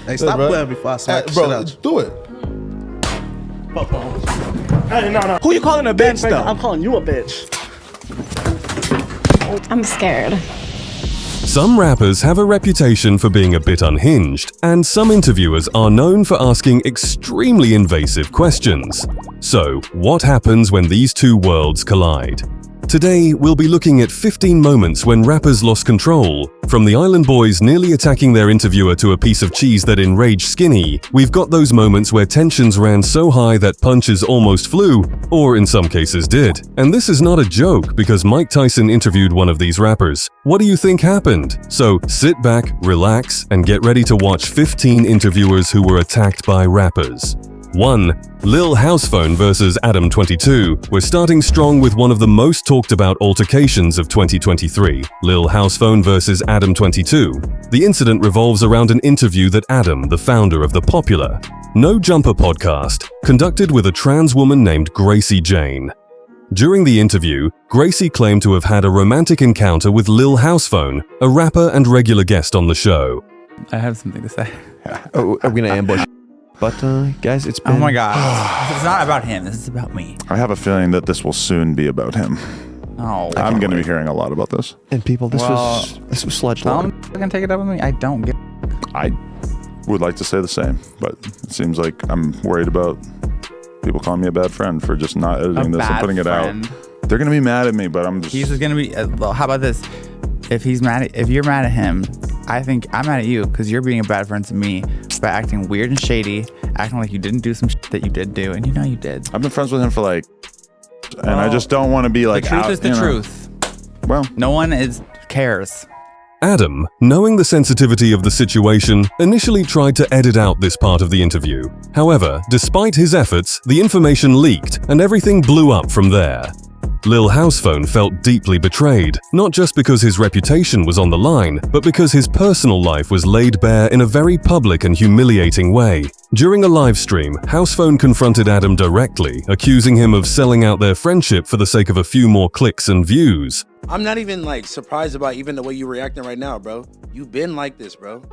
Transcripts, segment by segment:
Hey, stop playing before I smack the shit out you. Do it. Hey, no. Who you calling a bitch, though? I'm calling you a bitch. I'm scared. Some rappers have a reputation for being a bit unhinged, and some interviewers are known for asking extremely invasive questions. So, what happens when these two worlds collide? Today, we'll be looking at 15 moments when rappers lost control. From the Island Boys nearly attacking their interviewer to a piece of cheese that enraged Skinny, we've got those moments where tensions ran so high that punches almost flew, or in some cases did. And this is not a joke because Mike Tyson interviewed one of these rappers. What do you think happened? So sit back, relax, and get ready to watch 15 interviewers who were attacked by rappers. 1. Lil Housephone vs Adam22. We're starting strong with one of the most talked about altercations of 2023, Lil Housephone vs Adam22. The incident revolves around an interview that Adam, the founder of the popular No Jumper podcast, conducted with a trans woman named Gracie Jane. During the interview, Gracie claimed to have had a romantic encounter with Lil Housephone, a rapper and regular guest on the show. I have something to say. Oh, are we gonna ambush? But guys, it's been... Oh my god. It's not about him. This is about me. I have a feeling that this will soon be about him. Oh. I'm going to be hearing a lot about this. And people, this was sludge. Tell him fucking take it up with me. I don't get. I would like to say the same, but it seems like I'm worried about people calling me a bad friend for just not editing this and putting it out. They're going to be mad at me, but I'm just... He's just going to be... well, how about this? If you're mad at him, I think I'm mad at you because you're being a bad friend to me by acting weird and shady, acting like you didn't do some shit that you did do, and you know you did. I've been friends with him for and I just don't want to be like... The truth is the truth. Well... No one cares. Adam, knowing the sensitivity of the situation, initially tried to edit out this part of the interview. However, despite his efforts, the information leaked and everything blew up from there. Lil Housephone felt deeply betrayed, not just because his reputation was on the line, but because his personal life was laid bare in a very public and humiliating way. During a live stream, Housephone confronted Adam directly, accusing him of selling out their friendship for the sake of a few more clicks and views. I'm not even surprised about even the way you're reacting right now, bro. You've been like this, bro.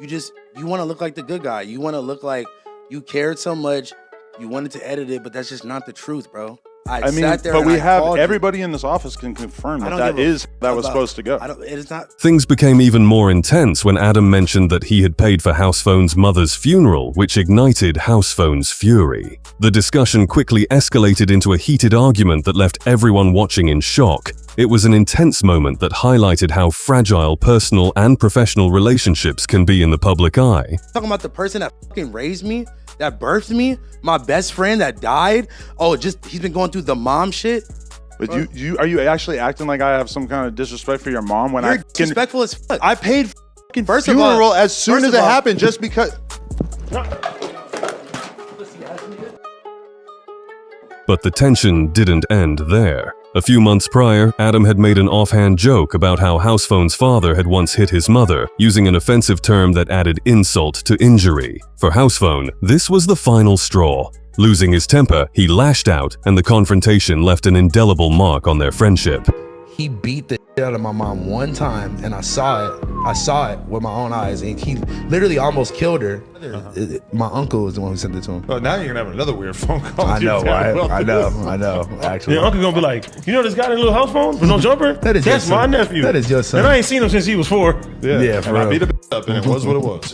You want to look like the good guy. You want to look like you cared so much. You wanted to edit it, but that's just not the truth, bro. I mean, but we have everybody in this office can confirm that was supposed to go. It's not. Things became even more intense when Adam mentioned that he had paid for Housephone's mother's funeral, which ignited Housephone's fury. The discussion quickly escalated into a heated argument that left everyone watching in shock. It was an intense moment that highlighted how fragile personal and professional relationships can be in the public eye. Talking about the person that fucking raised me, that birthed me, my best friend that died. He's been going through the mom shit. But are you actually acting like I have some kind of disrespect for your mom when You're disrespectful as fuck. I paid funeral as soon as it happened just because. But the tension didn't end there. A few months prior, Adam had made an offhand joke about how Housephone's father had once hit his mother, using an offensive term that added insult to injury. For Housephone, this was the final straw. Losing his temper, he lashed out, and the confrontation left an indelible mark on their friendship. He beat the shit out of my mom one time, and I saw it with my own eyes, and he literally almost killed her. My uncle was the one who sent it to him. Well, now you're gonna have another weird phone call. I know, right? I know. Actually, your uncle gonna be like, you know this guy in a little house phone with no jumper? That's my nephew. That is your son. And I ain't seen him since he was 4. Yeah, for and real. I beat a up, and it was what it was.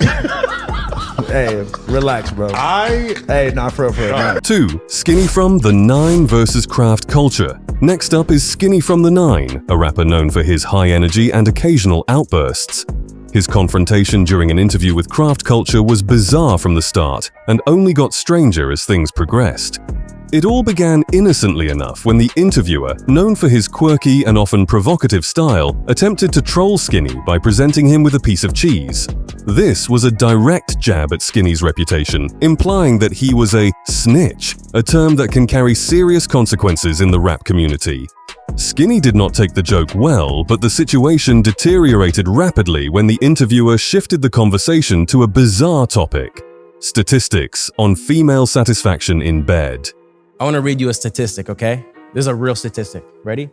Hey, relax, bro. Not for real. 2. Skinny from The Nine vs Craft Culture. Next up is Skinny from The Nine, a rapper known for his high energy and occasional outbursts. His confrontation during an interview with Craft Culture was bizarre from the start, and only got stranger as things progressed. It all began innocently enough when the interviewer, known for his quirky and often provocative style, attempted to troll Skinny by presenting him with a piece of cheese. This was a direct jab at Skinny's reputation, implying that he was a snitch, a term that can carry serious consequences in the rap community. Skinny did not take the joke well, but the situation deteriorated rapidly when the interviewer shifted the conversation to a bizarre topic: statistics on female satisfaction in bed. I want to read you a statistic, okay? This is a real statistic. Ready?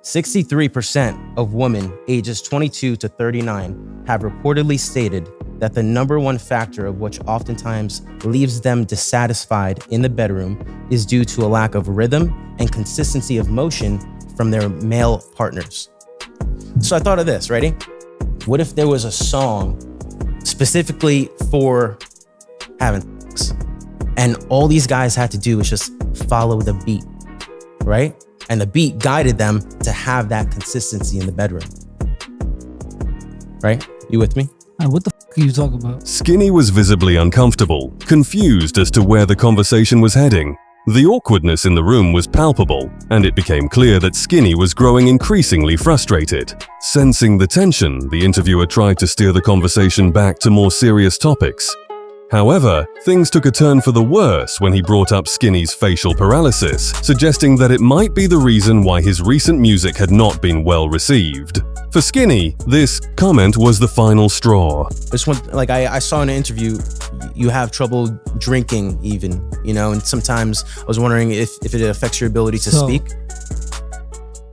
63% of women ages 22 to 39 have reportedly stated that the number one factor of which oftentimes leaves them dissatisfied in the bedroom is due to a lack of rhythm and consistency of motion from their male partners. So I thought of this, ready? What if there was a song specifically for having sex, and all these guys had to do was just follow the beat, right? And the beat guided them to have that consistency in the bedroom. Right? You with me? What the f*** are you talking about? Skinny was visibly uncomfortable, confused as to where the conversation was heading. The awkwardness in the room was palpable, and it became clear that Skinny was growing increasingly frustrated. Sensing the tension, the interviewer tried to steer the conversation back to more serious topics. However, things took a turn for the worse when he brought up Skinny's facial paralysis, suggesting that it might be the reason why his recent music had not been well received. For Skinny, this comment was the final straw. This one, like I saw in an interview, you have trouble drinking even, you know, and sometimes I was wondering if it affects your ability to speak.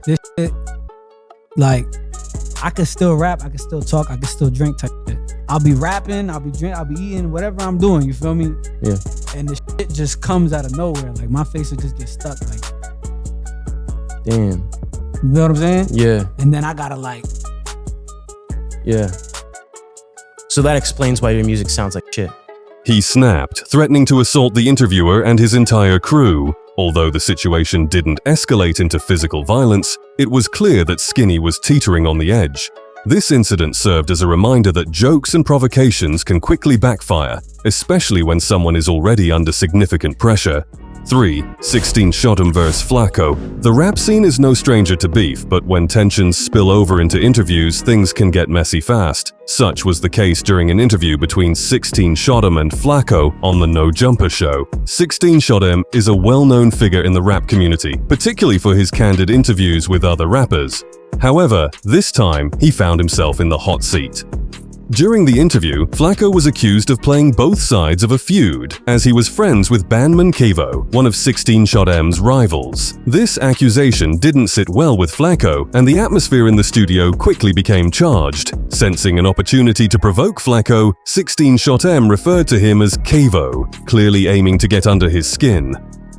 This shit, like, I can still rap, I can still talk, I can still drink type shit. I'll be rapping, I'll be drinking, I'll be eating, whatever I'm doing, you feel me? Yeah. And the shit just comes out of nowhere. Like, my face will just get stuck, like. Damn. You know what I'm saying? Yeah. And then I gotta like. Yeah. So that explains why your music sounds like shit. He snapped, threatening to assault the interviewer and his entire crew. Although the situation didn't escalate into physical violence, it was clear that Skinny was teetering on the edge. This incident served as a reminder that jokes and provocations can quickly backfire, especially when someone is already under significant pressure. 3. 16 Shot 'em vs. Flacco. The rap scene is no stranger to beef, but when tensions spill over into interviews, things can get messy fast. Such was the case during an interview between 16 Shot 'em and Flacco on the No Jumper show. 16 Shot 'em is a well-known figure in the rap community, particularly for his candid interviews with other rappers. However, this time, he found himself in the hot seat. During the interview, Flacco was accused of playing both sides of a feud, as he was friends with Bandman Kevo, one of 16 Shot 'em's rivals. This accusation didn't sit well with Flacco, and the atmosphere in the studio quickly became charged. Sensing an opportunity to provoke Flacco, 16 Shot 'em referred to him as Kevo, clearly aiming to get under his skin.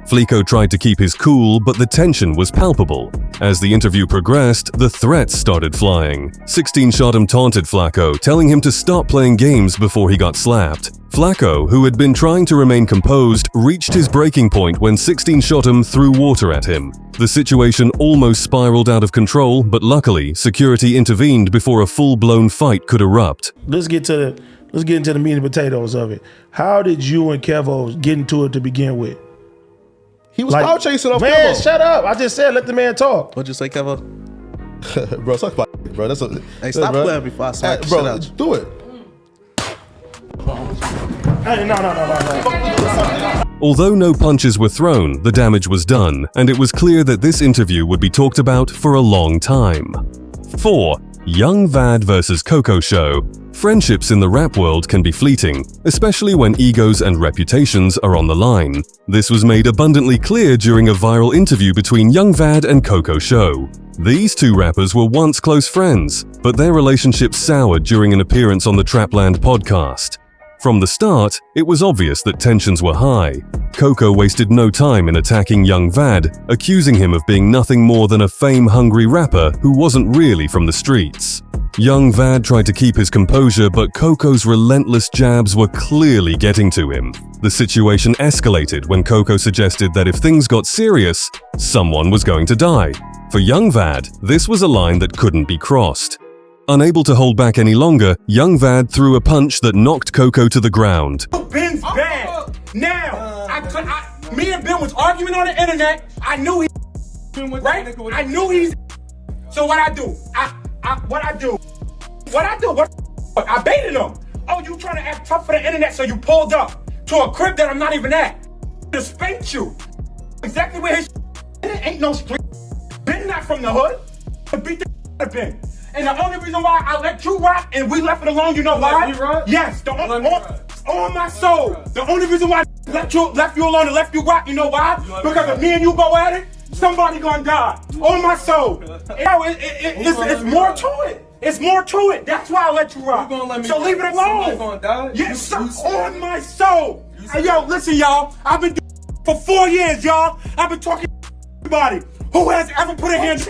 Flacco tried to keep his cool, but the tension was palpable. As the interview progressed, the threats started flying. 16 Shot 'em taunted Flacco, telling him to stop playing games before he got slapped. Flacco, who had been trying to remain composed, reached his breaking point when 16 Shot 'em threw water at him. The situation almost spiraled out of control, but luckily, security intervened before a full-blown fight could erupt. Let's get into the meat and potatoes of it. How did you and Kevo get into it to begin with? He was cloud chasing off Man, Kevo. shut up. I just said let the man talk. What'd you say, Kevo? Bro, talk about it, bro. That's a, Hey, stop bro. playing before I smack the bro, shit out you. do it. Hey, no. Although no punches were thrown, the damage was done, and it was clear that this interview would be talked about for a long time. 4. Young Vad vs. Coco Show. Friendships in the rap world can be fleeting, especially when egos and reputations are on the line. This was made abundantly clear during a viral interview between Young Vad and Coco Show. These two rappers were once close friends, but their relationship soured during an appearance on the Trapland podcast. From the start, it was obvious that tensions were high. Coco wasted no time in attacking Young Vad, accusing him of being nothing more than a fame-hungry rapper who wasn't really from the streets. Young Vad tried to keep his composure, but Coco's relentless jabs were clearly getting to him. The situation escalated when Coco suggested that if things got serious, someone was going to die. For Young Vad, this was a line that couldn't be crossed. Unable to hold back any longer, Young Vad threw a punch that knocked Coco to the ground. Ben's bad. Now, me and Ben was arguing on the internet. I knew he right? I knew he's so what I do? I baited him. Oh, you trying to act tough for the internet, so you pulled up to a crib that I'm not even at. To spank you. Exactly where his it ain't no street. Ben not from the hood. To beat the out of Ben. And the only reason why I let you rock and we left it alone, you know why? Yes, on my soul. The only reason why I left you alone and left you rock, you know why? Because if me and you go at it, Somebody gonna die. On my soul. It's more to it. It's more to it. That's why I let you rock. So leave it alone. Yes, on my soul. Hey, yo, listen, y'all. I've been doing for 4 years, y'all. I've been talking to everybody who has ever put a hand.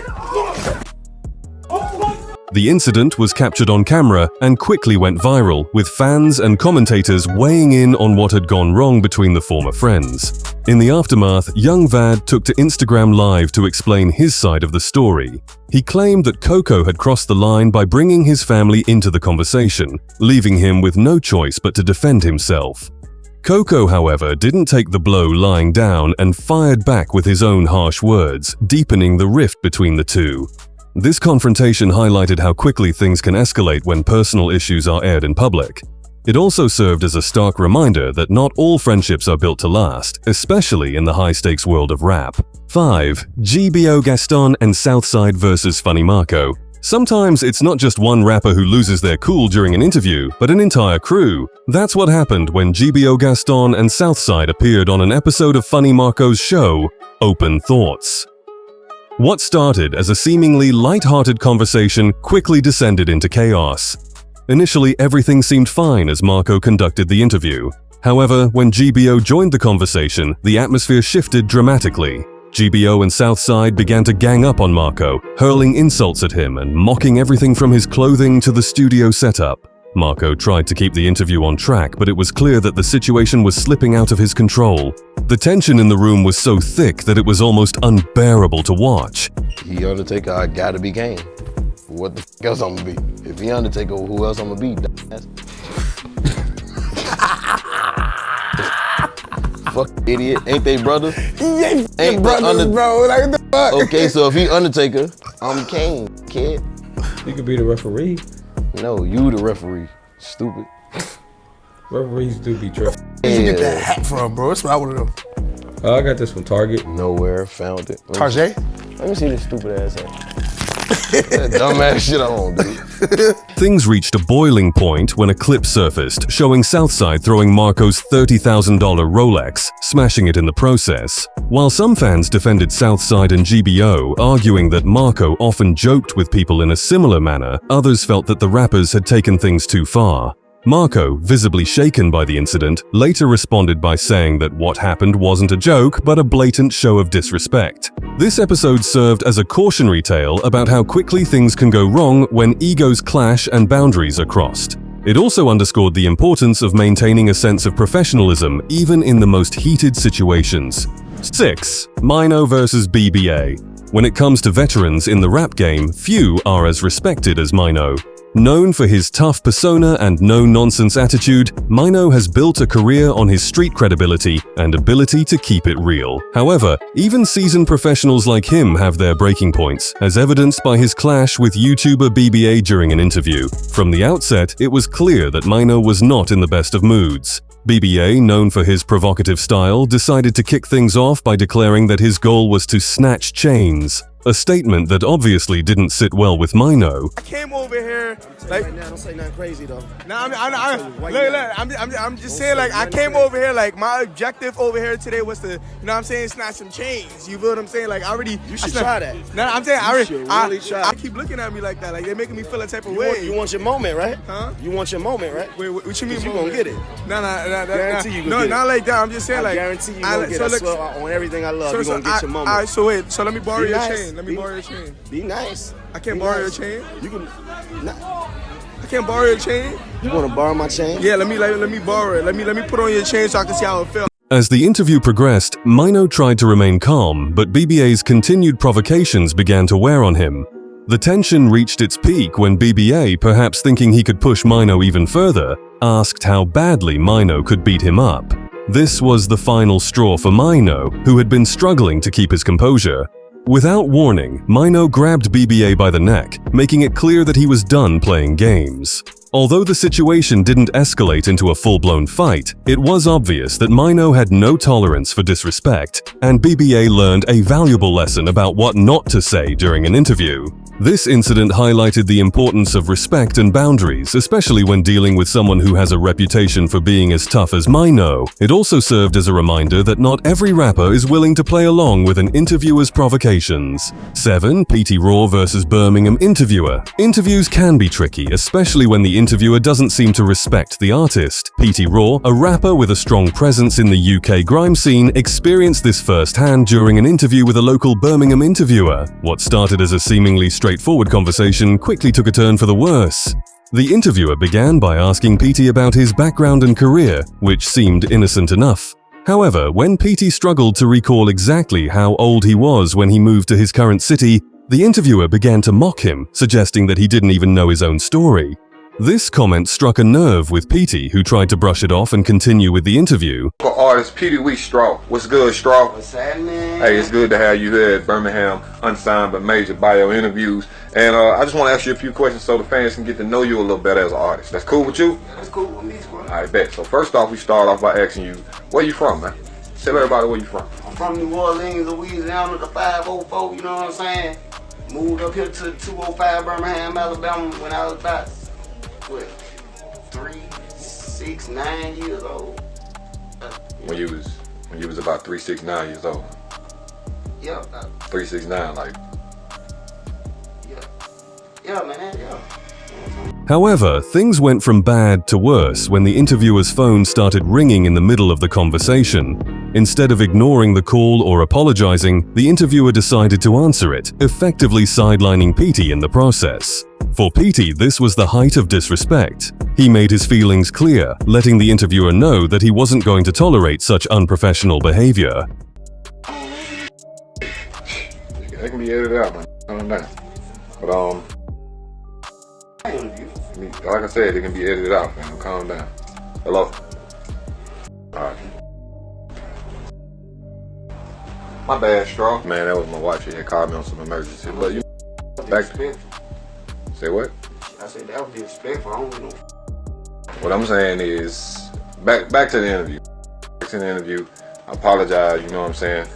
The incident was captured on camera and quickly went viral, with fans and commentators weighing in on what had gone wrong between the former friends. In the aftermath, young Vad took to Instagram Live to explain his side of the story. He claimed that Coco had crossed the line by bringing his family into the conversation, leaving him with no choice but to defend himself. Coco, however, didn't take the blow lying down and fired back with his own harsh words, deepening the rift between the two. This confrontation highlighted how quickly things can escalate when personal issues are aired in public. It also served as a stark reminder that not all friendships are built to last, especially in the high-stakes world of rap. 5. GBO Gaston and Southside vs Funny Marco. Sometimes it's not just one rapper who loses their cool during an interview, but an entire crew. That's what happened when GBO Gaston and Southside appeared on an episode of Funny Marco's show, Open Thoughts. What started as a seemingly light-hearted conversation quickly descended into chaos. Initially, everything seemed fine as Marco conducted the interview. However, when GBO joined the conversation, the atmosphere shifted dramatically. GBO and Southside began to gang up on Marco, hurling insults at him and mocking everything from his clothing to the studio setup. Marco tried to keep the interview on track, but it was clear that the situation was slipping out of his control. The tension in the room was so thick that it was almost unbearable to watch. He Undertaker, I gotta be Kane. What the f else I'm gonna be? If he Undertaker, who else I'm gonna be? Fuck idiot, ain't they brothers? Ain't brothers, bro. Like the fuck? Okay, so if he Undertaker, I'm Kane, kid. You could be the referee. No, you the referee. Stupid. Referees do be tripping. Where'd you get that hat from, bro? That's what I want to know. I got this from Target. Nowhere, found it. Target? Let me see this stupid ass hat. That dumb ass shit I own, dude. Things reached a boiling point when a clip surfaced showing Southside throwing Marco's $30,000 Rolex, smashing it in the process. While some fans defended Southside and GBO, arguing that Marco often joked with people in a similar manner, others felt that the rappers had taken things too far. Marco, visibly shaken by the incident, later responded by saying that what happened wasn't a joke but a blatant show of disrespect. This episode served as a cautionary tale about how quickly things can go wrong when egos clash and boundaries are crossed. It also underscored the importance of maintaining a sense of professionalism even in the most heated situations. 6. Mino vs BBA. When it comes to veterans in the rap game, few are as respected as Mino. Known for his tough persona and no-nonsense attitude, Mino has built a career on his street credibility and ability to keep it real. However, even seasoned professionals like him have their breaking points, as evidenced by his clash with YouTuber BBA during an interview. From the outset, it was clear that Mino was not in the best of moods. BBA, known for his provocative style, decided to kick things off by declaring that his goal was to snatch chains. A statement that obviously didn't sit well with Mino. I came over here like Right now, don't say nothing crazy though. Nah, I'm just saying like I came over here like my objective over here today was to, you know what I'm saying, snatch some chains. You feel what I'm saying? Like I already. You should try that. Nah, I'm saying I I keep looking at me like that. Like they're making me feel a type of way. You want your moment, right? Huh? You want your moment, right? Wait, what you mean? You gonna get it. Nah. Guarantee you gonna No, get it. not like that. I'm just saying like. I guarantee you gonna get it. I swear on everything I love, you gonna get your moment. Alright, so wait. So let me borrow Be your nice. chain. Let me borrow your chain. Be nice. I can't Be borrow nice. your chain. You can. Nah. I can't borrow your chain. You wanna borrow my chain? Yeah, let me borrow it. Let me put on your chain so I can see how it feels. As the interview progressed, Mino tried to remain calm, but BBA's continued provocations began to wear on him. The tension reached its peak when BBA, perhaps thinking he could push Mino even further, asked how badly Mino could beat him up. This was the final straw for Mino, who had been struggling to keep his composure. Without warning, Mino grabbed BBA by the neck, making it clear that he was done playing games. Although the situation didn't escalate into a full-blown fight, it was obvious that Mino had no tolerance for disrespect, and BBA learned a valuable lesson about what not to say during an interview. This incident highlighted the importance of respect and boundaries, especially when dealing with someone who has a reputation for being as tough as Mino. It also served as a reminder that not every rapper is willing to play along with an interviewer's provocations. 7. Petey Raw versus Birmingham interviewer. Interviews can be tricky, especially when the interviewer doesn't seem to respect the artist. Petey Raw, a rapper with a strong presence in the UK grime scene, experienced this firsthand during an interview with a local Birmingham interviewer. What started as a seemingly straightforward conversation quickly took a turn for the worse. The interviewer began by asking Petey about his background and career, which seemed innocent enough. However, when Petey struggled to recall exactly how old he was when he moved to his current city, the interviewer began to mock him, suggesting that he didn't even know his own story. This comment struck a nerve with Petey, who tried to brush it off and continue with the interview. For artist Petey Wee Straw. What's good, Straw? What's happening? Hey, it's good to have you here at Birmingham Unsigned but Major Bio Interviews. And I just want to ask you a few questions so the fans can get to know you a little better as an artist. That's cool with you? That's cool with me, bro. I bet. So first off, we start off by asking you, where you from, man? Tell everybody where you from. I'm from New Orleans, Louisiana, the 504, you know what I'm saying? Moved up here to 205 Birmingham, Alabama when I was about, 9 years old. When you was about 3, 6, 9 years old. Yeah. 3, 6, 9, like. Yeah, man, yeah. However, things went from bad to worse when the interviewer's phone started ringing in the middle of the conversation. Instead of ignoring the call or apologizing, the interviewer decided to answer it, effectively sidelining Petey in the process. For Petey, this was the height of disrespect. He made his feelings clear, letting the interviewer know that he wasn't going to tolerate such unprofessional behavior. That can be edited out, man. Calm down. But like I said, it can be edited out, man. Calm down. Hello? Alright. My bad, Straw. Man, that was my wife. She had called me on some emergency. But you back to say what? I said that would be respectful. I don't know. What I'm saying is back to the interview. Back to the interview. I apologize, you know what I'm saying?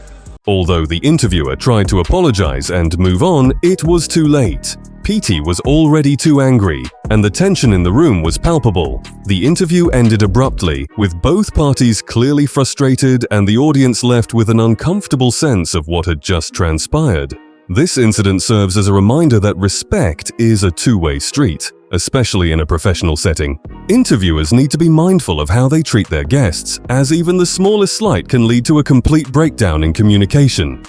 Although the interviewer tried to apologize and move on, it was too late. Petey was already too angry, and the tension in the room was palpable. The interview ended abruptly, with both parties clearly frustrated and the audience left with an uncomfortable sense of what had just transpired. This incident serves as a reminder that respect is a two-way street, especially in a professional setting. Interviewers need to be mindful of how they treat their guests, as even the smallest slight can lead to a complete breakdown in communication.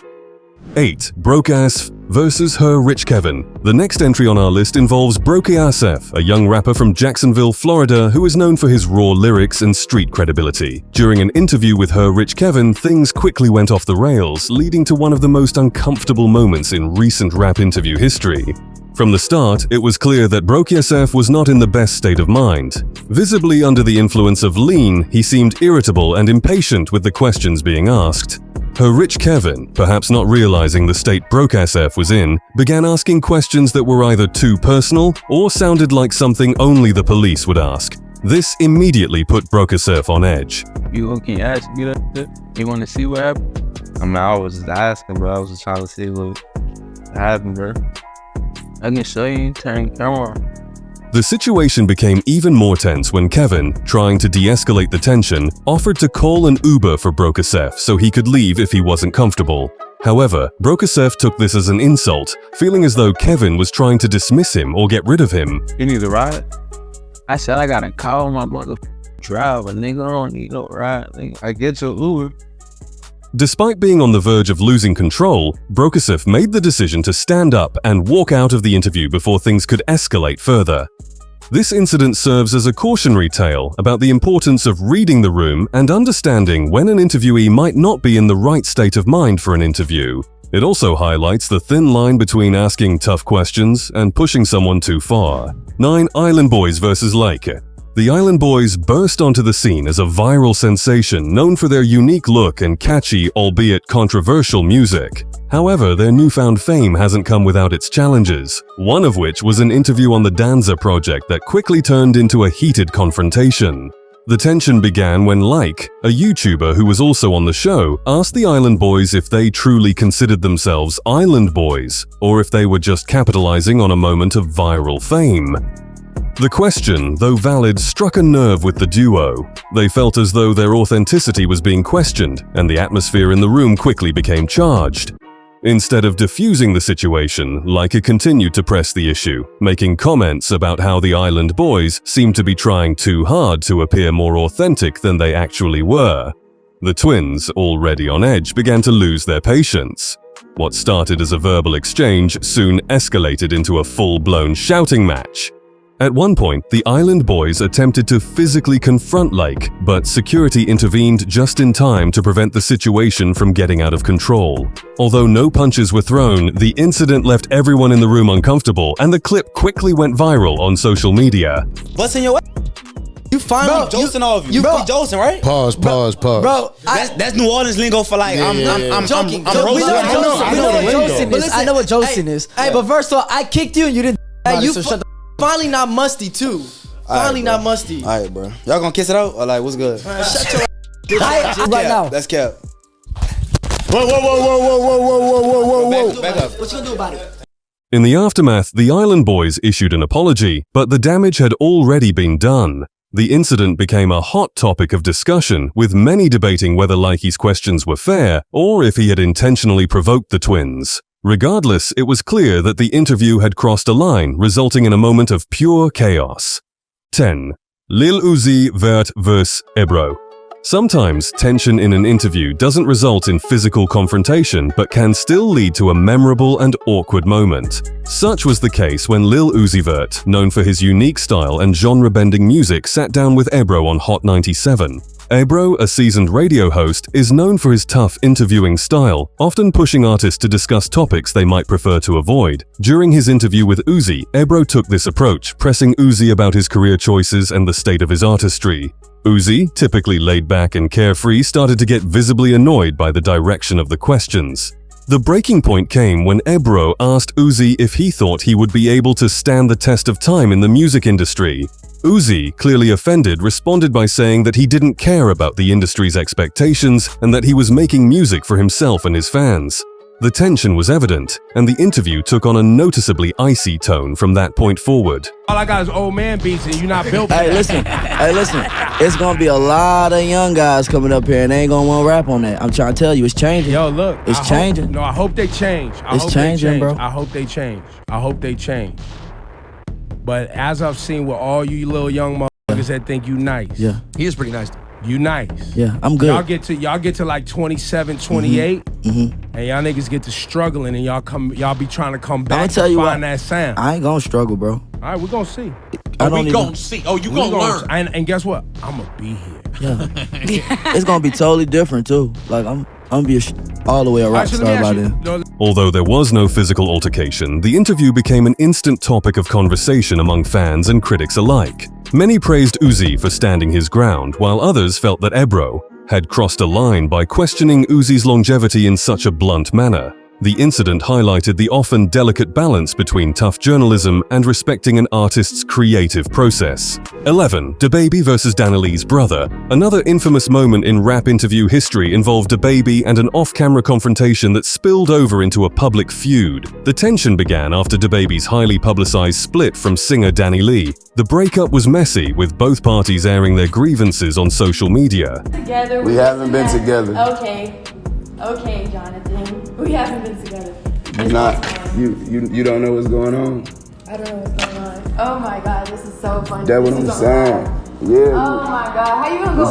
8. Broke Ass versus Her Rich Kevin. The next entry on our list involves Broke Asef, a young rapper from Jacksonville, Florida, who is known for his raw lyrics and street credibility. During an interview with Her Rich Kevin, things quickly went off the rails, leading to one of the most uncomfortable moments in recent rap interview history. From the start, it was clear that Broke Asef was not in the best state of mind. Visibly under the influence of lean, he seemed irritable and impatient with the questions being asked. Her Rich Kevin, perhaps not realizing the state Broke Asef was in, began asking questions that were either too personal or sounded like something only the police would ask. This immediately put Broke Asef on edge. You can ask me that shit? You want to see what happened? I mean, I was just asking, bro. I was just trying to see what happened, bro. I can show you, turn camera. The situation became even more tense when Kevin, trying to de-escalate the tension, offered to call an Uber for Broke Asef so he could leave if he wasn't comfortable. However, Broke Asef took this as an insult, feeling as though Kevin was trying to dismiss him or get rid of him. You need a ride? I said I gotta call my mother driver, nigga. I don't need no ride, nigga. I get your Uber. Despite being on the verge of losing control, Broke Asef made the decision to stand up and walk out of the interview before things could escalate further. This incident serves as a cautionary tale about the importance of reading the room and understanding when an interviewee might not be in the right state of mind for an interview. It also highlights the thin line between asking tough questions and pushing someone too far. 9. Island Boys vs. Lake. The Island Boys burst onto the scene as a viral sensation known for their unique look and catchy, albeit controversial music. However, their newfound fame hasn't come without its challenges, one of which was an interview on the Danza project that quickly turned into a heated confrontation. The tension began when Like, a YouTuber who was also on the show, asked the Island Boys if they truly considered themselves Island Boys, or if they were just capitalizing on a moment of viral fame. The question, though valid, struck a nerve with the duo. They felt as though their authenticity was being questioned, and the atmosphere in the room quickly became charged. Instead of diffusing the situation, Leica continued to press the issue, making comments about how the Island Boys seemed to be trying too hard to appear more authentic than they actually were. The twins, already on edge, began to lose their patience. What started as a verbal exchange soon escalated into a full-blown shouting match. At one point, the Island Boys attempted to physically confront Lake, but security intervened just in time to prevent the situation from getting out of control. Although no punches were thrown, the incident left everyone in the room uncomfortable, and the clip quickly went viral on social media. What's in your You finally dosing all of you. You be dosing, right? Pause. Bro, that's New Orleans lingo for like, I'm joking. I know what dosing is. Hey, but first of all, I kicked you and you didn't. Hey, you finally not musty too. Finally not musty. All right, bro. Y'all gonna kiss it out or like what's good? Shut your right now. That's cap. Whoa. Back up. What you gonna do about it? In the aftermath, the Island Boys issued an apology, but the damage had already been done. The incident became a hot topic of discussion, with many debating whether Likey's questions were fair or if he had intentionally provoked the twins. Regardless, it was clear that the interview had crossed a line, resulting in a moment of pure chaos. 10. Lil Uzi Vert vs. Ebro. Sometimes tension in an interview doesn't result in physical confrontation, but can still lead to a memorable and awkward moment. Such was the case when Lil Uzi Vert, known for his unique style and genre-bending music, sat down with Ebro on Hot 97. Ebro, a seasoned radio host, is known for his tough interviewing style, often pushing artists to discuss topics they might prefer to avoid. During his interview with Uzi, Ebro took this approach, pressing Uzi about his career choices and the state of his artistry. Uzi, typically laid back and carefree, started to get visibly annoyed by the direction of the questions. The breaking point came when Ebro asked Uzi if he thought he would be able to stand the test of time in the music industry. Uzi, clearly offended, responded by saying that he didn't care about the industry's expectations and that he was making music for himself and his fans. The tension was evident, and the interview took on a noticeably icy tone from that point forward. All I got is old man beats and you're not built for Hey, that. listen. It's gonna be a lot of young guys coming up here and they ain't gonna want to rap on that. I'm trying to tell you, it's changing. Yo, look. It's changing. I hope they change. It's changing, bro. I hope they change. But as I've seen with all you little young motherfuckers that think you nice. Yeah. He is pretty nice. You nice. Yeah, I'm good. Y'all get to like 27, 28, and y'all niggas get to struggling and y'all be trying to come back and find that sound. I ain't gonna struggle, bro. All right, we're gonna see. We gonna see. Oh, you gonna learn. And guess what? I'm gonna be here. Yeah. It's gonna be totally different too. Like I'm gonna be all the way a rock star by then. Although there was no physical altercation, the interview became an instant topic of conversation among fans and critics alike. Many praised Uzi for standing his ground, while others felt that Ebro had crossed a line by questioning Uzi's longevity in such a blunt manner. The incident highlighted the often delicate balance between tough journalism and respecting an artist's creative process. 11. DaBaby vs. Dannylee's brother. Another infamous moment in rap interview history involved DaBaby and an off-camera confrontation that spilled over into a public feud. The tension began after DaBaby's highly publicized split from singer Danny Lee. The breakup was messy, with both parties airing their grievances on social media. Together. We haven't been together. Okay, Jonathan. We haven't been together. You don't know what's going on? I don't know what's going on. Oh my God, this is so funny. That's what I'm saying. Yeah. Oh my God, how you gonna go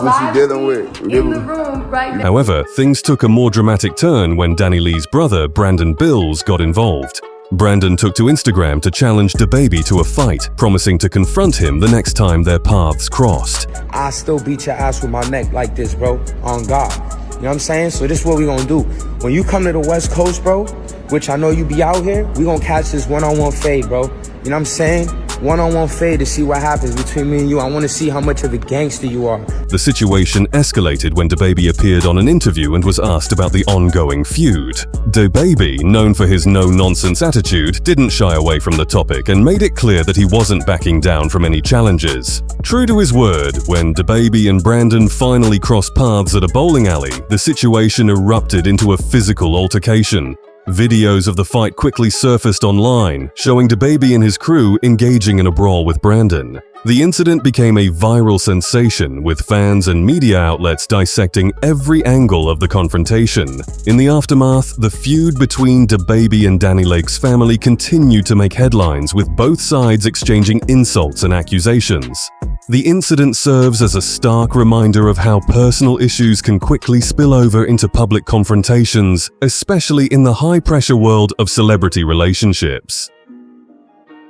live in the room right now? However, things took a more dramatic turn when Danny Lee's brother, Brandon Bills, got involved. Brandon took to Instagram to challenge DaBaby to a fight, promising to confront him the next time their paths crossed. I still beat your ass with my neck like this, bro, on God. You know what I'm saying? So this is what we gonna do. When you come to the West Coast, bro, which I know you be out here, we gonna catch this one-on-one fade, bro. You know what I'm saying? one-on-one fade to see what happens between me and you. I want to see how much of a gangster you are. The situation escalated when DaBaby appeared on an interview and was asked about the ongoing feud. DaBaby, known for his no-nonsense attitude, didn't shy away from the topic and made it clear that he wasn't backing down from any challenges. True to his word, when DaBaby and Brandon finally crossed paths at a bowling alley, the situation erupted into a physical altercation. Videos of the fight quickly surfaced online, showing DaBaby and his crew engaging in a brawl with Brandon. The incident became a viral sensation, with fans and media outlets dissecting every angle of the confrontation. In the aftermath, the feud between DaBaby and Danny Lake's family continued to make headlines, with both sides exchanging insults and accusations. The incident serves as a stark reminder of how personal issues can quickly spill over into public confrontations, especially in the high-pressure world of celebrity relationships.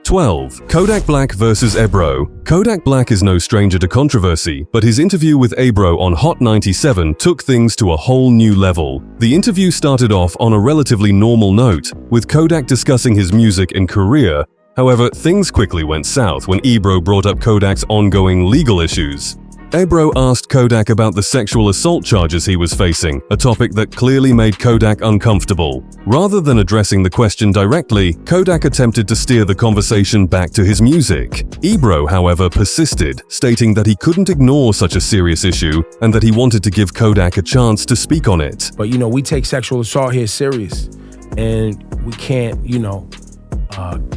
12. Kodak Black vs. Ebro. Kodak Black is no stranger to controversy, but his interview with Ebro on Hot 97 took things to a whole new level. The interview started off on a relatively normal note, with Kodak discussing his music and career. However, things quickly went south when Ebro brought up Kodak's ongoing legal issues. Ebro asked Kodak about the sexual assault charges he was facing, a topic that clearly made Kodak uncomfortable. Rather than addressing the question directly, Kodak attempted to steer the conversation back to his music. Ebro, however, persisted, stating that he couldn't ignore such a serious issue and that he wanted to give Kodak a chance to speak on it. But, we take sexual assault here serious, and we can't,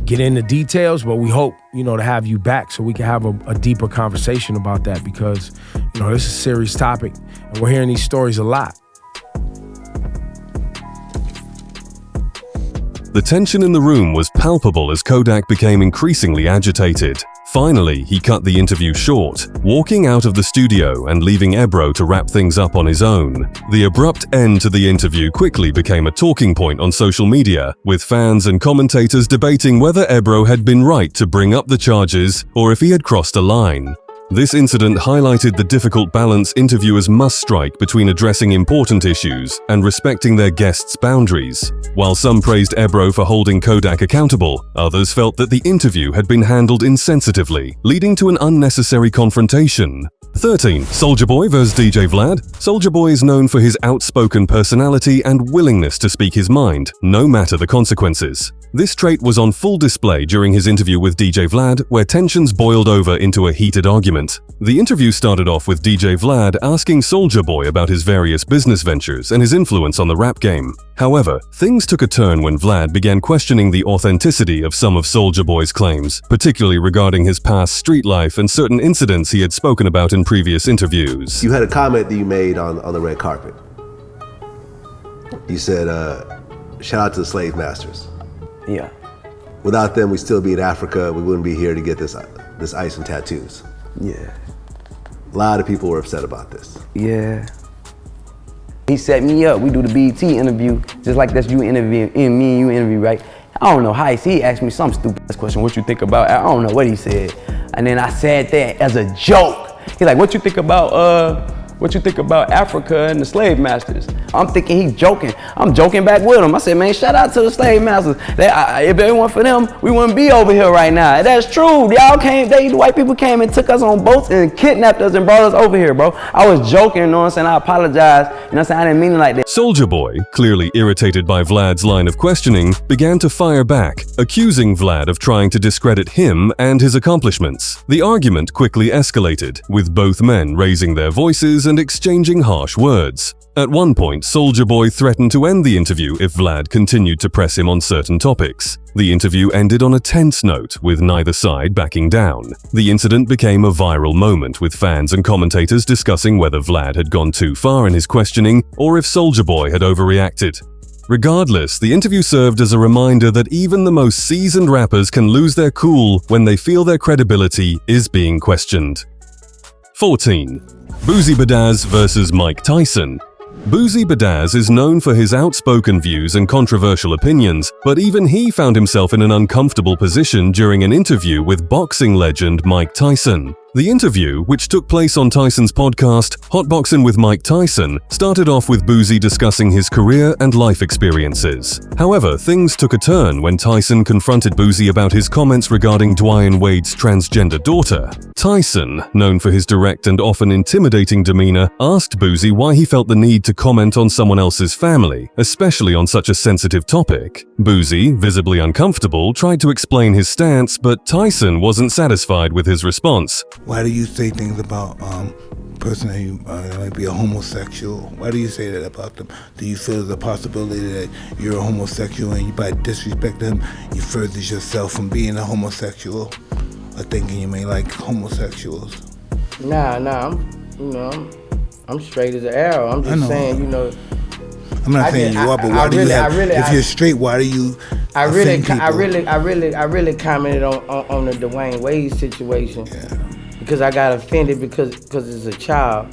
get into details, but we hope, to have you back so we can have a deeper conversation about that, because, this is a serious topic and we're hearing these stories a lot. The tension in the room was palpable as Kodak became increasingly agitated. Finally, he cut the interview short, walking out of the studio and leaving Ebro to wrap things up on his own. The abrupt end to the interview quickly became a talking point on social media, with fans and commentators debating whether Ebro had been right to bring up the charges or if he had crossed a line. This incident highlighted the difficult balance interviewers must strike between addressing important issues and respecting their guests' boundaries. While some praised Ebro for holding Kodak accountable, others felt that the interview had been handled insensitively, leading to an unnecessary confrontation. 13. Soulja Boy vs. DJ Vlad. Soulja Boy is known for his outspoken personality and willingness to speak his mind, no matter the consequences. This trait was on full display during his interview with DJ Vlad, where tensions boiled over into a heated argument. The interview started off with DJ Vlad asking Soulja Boy about his various business ventures and his influence on the rap game. However, things took a turn when Vlad began questioning the authenticity of some of Soulja Boy's claims, particularly regarding his past street life and certain incidents he had spoken about in previous interviews. You had a comment that you made on the red carpet. You said, shout out to the slave masters. Yeah. Without them, we'd still be in Africa. We wouldn't be here to get this ice and tattoos. Yeah. A lot of people were upset about this. Yeah. He set me up. We do the BET interview, just like that's you interviewing, me and you interview, right? I don't know how he asked me some stupid ass question, what you think about, I don't know what he said. And then I said that as a joke. He's like, what you think about Africa and the slave masters? I'm thinking he's joking. I'm joking back with him. I said, man, shout out to the slave masters. If it weren't for them, we wouldn't be over here right now. And that's true. The white people came and took us on boats and kidnapped us and brought us over here, bro. I was joking, you know what I'm saying? I apologize. You know what I'm saying? I didn't mean it like that. Soulja Boy, clearly irritated by Vlad's line of questioning, began to fire back, accusing Vlad of trying to discredit him and his accomplishments. The argument quickly escalated, with both men raising their voices and exchanging harsh words. At one point, Soulja Boy threatened to end the interview if Vlad continued to press him on certain topics. The interview ended on a tense note, with neither side backing down. The incident became a viral moment, with fans and commentators discussing whether Vlad had gone too far in his questioning or if Soulja Boy had overreacted. Regardless, the interview served as a reminder that even the most seasoned rappers can lose their cool when they feel their credibility is being questioned. 14. Boosie Badazz vs. Mike Tyson. Boosie Badazz is known for his outspoken views and controversial opinions, but even he found himself in an uncomfortable position during an interview with boxing legend Mike Tyson. The interview, which took place on Tyson's podcast, Hotboxing with Mike Tyson, started off with Boosie discussing his career and life experiences. However, things took a turn when Tyson confronted Boosie about his comments regarding Dwyane Wade's transgender daughter. Tyson, known for his direct and often intimidating demeanor, asked Boosie why he felt the need to comment on someone else's family, especially on such a sensitive topic. Boosie, visibly uncomfortable, tried to explain his stance, but Tyson wasn't satisfied with his response. Why do you say things about person that might be a homosexual? Why do you say that about them? Do you feel there's a possibility that you're a homosexual and you, by disrespect them, you further yourself from being a homosexual or thinking you may like homosexuals? Nah, I'm straight as an arrow. I'm just saying, you know. I'm not saying you are, but why do you have? If you're straight, why do you? I really commented on the Dwyane Wade situation because I got offended because it's a child.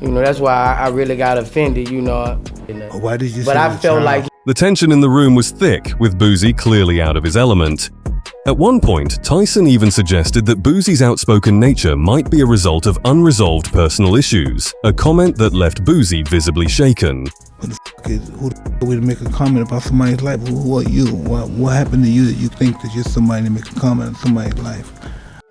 You know, that's why I really got offended. You know. Why did you? But I felt like the tension in the room was thick, with Boosie clearly out of his element. At one point, Tyson even suggested that Boosie's outspoken nature might be a result of unresolved personal issues, a comment that left Boosie visibly shaken. Who the f would make a comment about somebody's life? Who are you? What happened to you that you think that you're somebody to make a comment on somebody's life?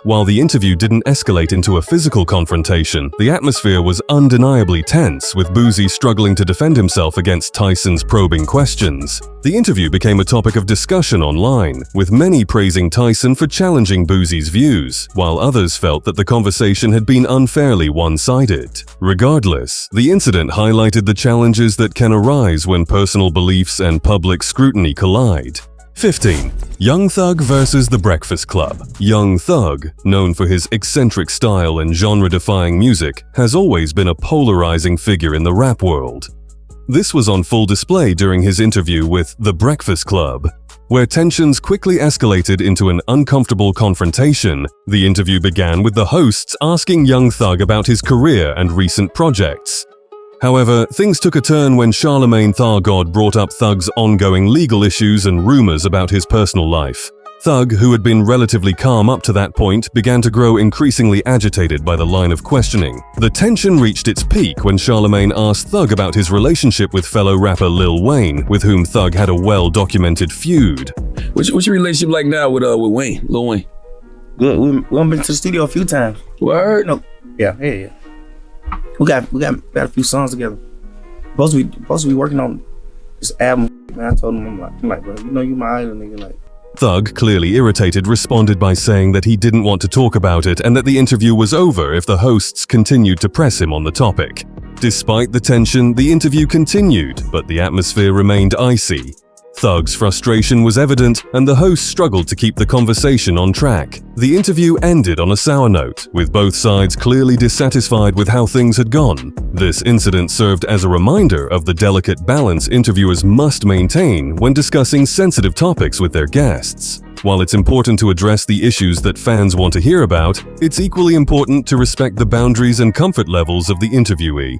While the interview didn't escalate into a physical confrontation, the atmosphere was undeniably tense, with Boosie struggling to defend himself against Tyson's probing questions. The interview became a topic of discussion online, with many praising Tyson for challenging Boosie's views, while others felt that the conversation had been unfairly one-sided. Regardless, the incident highlighted the challenges that can arise when personal beliefs and public scrutiny collide. 15. Young Thug versus The Breakfast Club. Young Thug, known for his eccentric style and genre-defying music, has always been a polarizing figure in the rap world. This was on full display during his interview with The Breakfast Club, where tensions quickly escalated into an uncomfortable confrontation. The interview began with the hosts asking Young Thug about his career and recent projects. However, things took a turn when Charlemagne Tha God brought up Thug's ongoing legal issues and rumors about his personal life. Thug, who had been relatively calm up to that point, began to grow increasingly agitated by the line of questioning. The tension reached its peak when Charlemagne asked Thug about his relationship with fellow rapper Lil Wayne, with whom Thug had a well-documented feud. What's your relationship like now with Wayne, Lil Wayne? Good. We've been to the studio a few times. Word? No. Yeah. We got a few songs together. Supposed to be working on this album. Man, I told him, I'm like, bro, you know you my idol, nigga. Like, Thug, clearly irritated, responded by saying that he didn't want to talk about it and that the interview was over if the hosts continued to press him on the topic. Despite the tension, the interview continued, but the atmosphere remained icy. Thug's frustration was evident, and the host struggled to keep the conversation on track. The interview ended on a sour note, with both sides clearly dissatisfied with how things had gone. This incident served as a reminder of the delicate balance interviewers must maintain when discussing sensitive topics with their guests. While it's important to address the issues that fans want to hear about, it's equally important to respect the boundaries and comfort levels of the interviewee.